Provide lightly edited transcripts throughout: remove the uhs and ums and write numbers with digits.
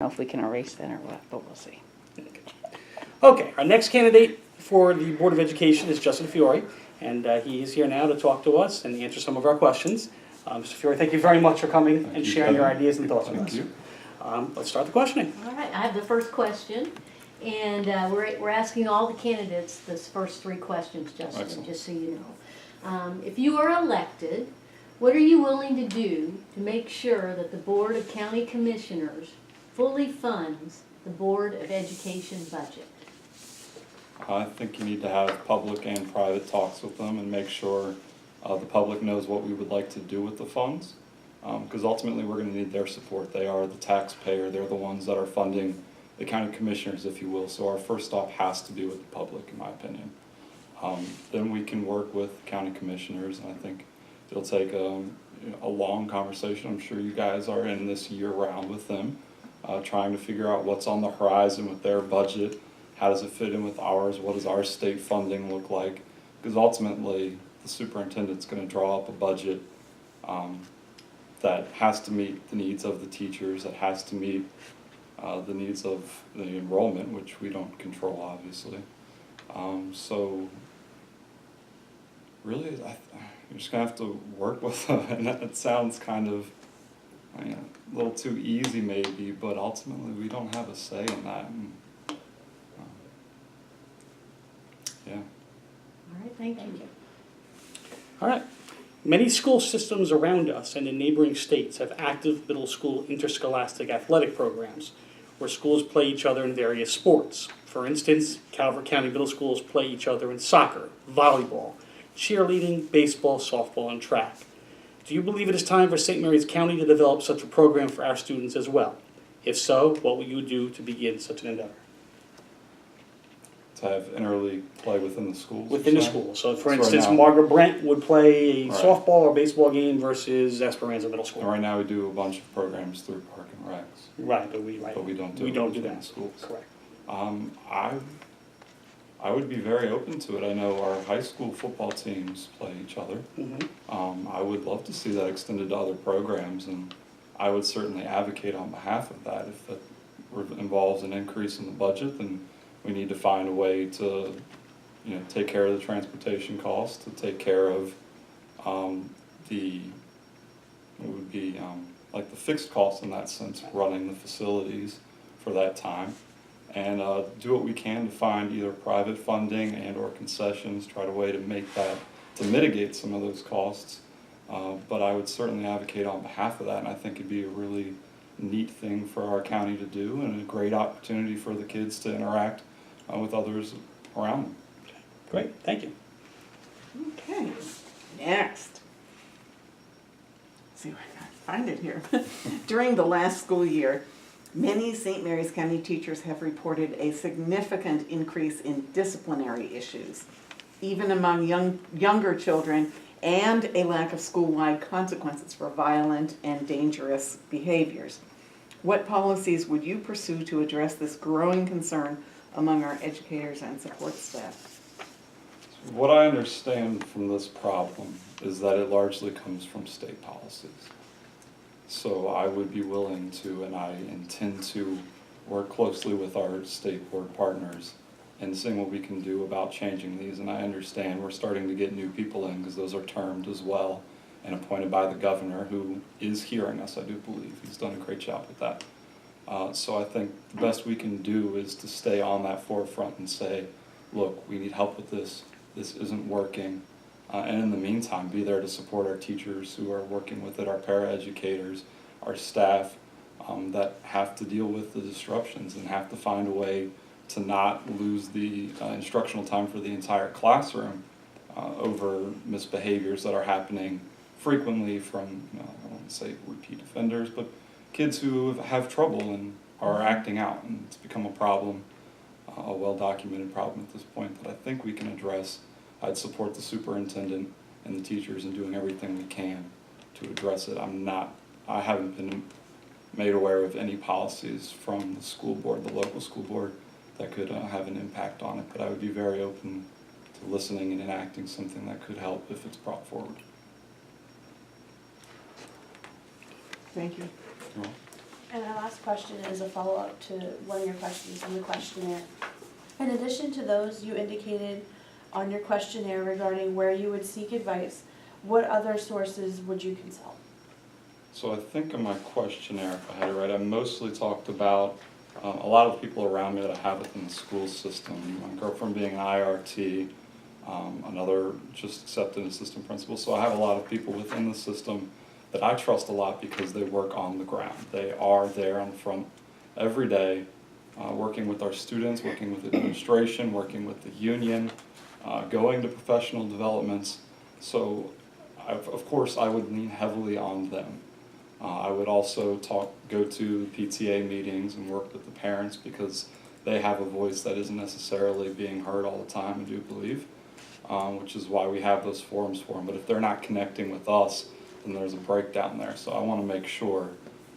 know if we can erase that or what, but we'll see. Okay, our next candidate for the Board of Education is Justin Fiore, and he is here now to talk to us and answer some of our questions. Mr. Fiore, thank you very much for coming and sharing your ideas and thoughts with us. Let's start the questioning. All right, I have the first question, and we're asking all the candidates this first three questions, Justin, Excellent. just so you know. If you are elected, what are you willing to do to make sure that the Board of County Commissioners fully funds the Board of Education budget? I think you need to have public and private talks with them and make sure the public knows what we would like to do with the funds. Because ultimately we're going to need their support. They are the taxpayer. They're the ones that are funding the county commissioners, if you will. So our first stop has to be with the public, in my opinion. Then we can work with county commissioners, and I think it'll take a long conversation. I'm sure you guys are in this year round with them, trying to figure out what's on the horizon with their budget. How does it fit in with ours? What does our state funding look like? Because ultimately, the superintendent's going to draw up a budget that has to meet the needs of the teachers, that has to meet the needs of the enrollment, which we don't control, obviously. So really, you're just going to have to work with them, and that sounds kind of a little too easy maybe, but ultimately we don't have a say in that. And, yeah. All right, thank you. All right. Many school systems around us and in neighboring states have active middle school interscholastic athletic programs where schools play each other in various sports. For instance, Calvert County middle schools play each other in soccer, volleyball, cheerleading, baseball, softball, and track. Do you believe it is time for St. Mary's County to develop such a program for our students as well? If so, what will you do to begin such an endeavor? To have interleague play within the schools? Within the you're saying? school. So, for So right instance, now- Margaret Brent would play a Right. softball or baseball game versus Esperanza Middle School. And right now we do a bunch of programs through Park and Recs, Right, but but we don't do we it don't do within that. the schools. Correct. I would be very open to it. I know our high school football teams play each other. Mm-hmm. I would love to see that extended to other programs, and I would certainly advocate on behalf of that. If that involves an increase in the budget, then we need to find a way to, take care of the transportation costs, to take care of like the fixed costs in that sense, running the facilities for that time, and do what we can to find either private funding and or concessions, try to way to make that, to mitigate some of those costs. But I would certainly advocate on behalf of that, and I think it'd be a really neat thing for our county to do and a great opportunity for the kids to interact with others around them. Great, thank you. Okay, next. Let's see if I can find it here. During the last school year, many St. Mary's County teachers have reported a significant increase in disciplinary issues, even among younger children, and a lack of school-wide consequences for violent and dangerous behaviors. What policies would you pursue to address this growing concern among our educators and support staff? What I understand from this problem is that it largely comes from state policies. So I would be willing to, and I intend to, work closely with our state board partners and seeing what we can do about changing these. And I understand we're starting to get new people in because those are termed as well and appointed by the governor, who is hearing us, I do believe. He's done a great job with that. So I think the best we can do is to stay on that forefront and say, look, we need help with this. This isn't working. And in the meantime, be there to support our teachers who are working with it, our paraeducators, our staff that have to deal with the disruptions and have to find a way to not lose the instructional time for the entire classroom over misbehaviors that are happening frequently from, I don't want to say repeat offenders, but kids who have trouble and are acting out, and it's become a problem, a well-documented problem at this point that I think we can address. I'd support the superintendent and the teachers in doing everything we can to address it. I haven't been made aware of any policies from the school board, the local school board, that could have an impact on it, but I would be very open to listening and enacting something that could help if it's brought forward. Thank you. You're welcome. And my last question is a follow-up to one of your questions in the questionnaire. In addition to those you indicated on your questionnaire regarding where you would seek advice, what other sources would you consult? So I think in my questionnaire, if I had it right, I mostly talked about a lot of the people around me that I have within the school system. My girlfriend being an IRT, another just accepted an assistant principal. So I have a lot of people within the system that I trust a lot because they work on the ground. They are there on the front every day, working with our students, working with administration, working with the union, going to professional developments. So of course I would lean heavily on them. I would also go to PTA meetings and work with the parents because they have a voice that isn't necessarily being heard all the time, I do believe, which is why we have those forums for them. But if they're not connecting with us, then there's a breakdown there. So I want to make sure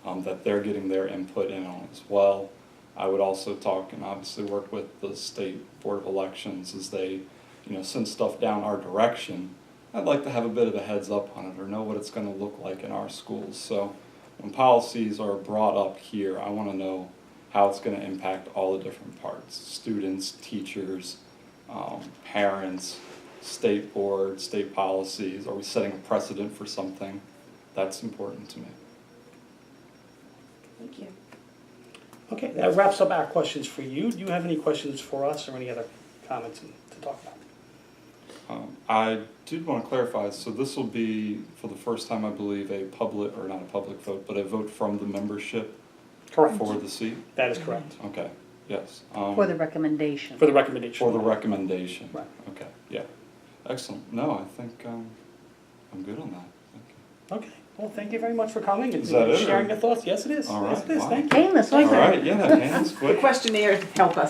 that they're getting their input in on it as well. I would also talk and obviously work with the State Board of Elections as they, send stuff down our direction. I'd like to have a bit of a heads up on it or know what it's going to look like in our schools. So when policies are brought up here, I want to know how it's going to impact all the different parts: students, teachers, parents, state board, state policies. Are we setting a precedent for something? That's important to me. Thank you. Okay, that wraps up our questions for you. Do you have any questions for us or any other comments to talk about? I did want to clarify, so this will be, for the first time, I believe, a public, or not a public vote, but a vote from the membership Correct. for the seat? That is correct. Okay, yes. For the recommendation. For the recommendation. For the recommendation? Right. Okay, yeah. Excellent. No, I think I'm good on that. Thank you. Okay, well, thank you very much for coming and Is that it, sharing or- your thoughts. Yes, it is. All Yes, right, it is. wow. Thank you. Painless, All wasn't it? right, yeah, hands The quick. questionnaire help us.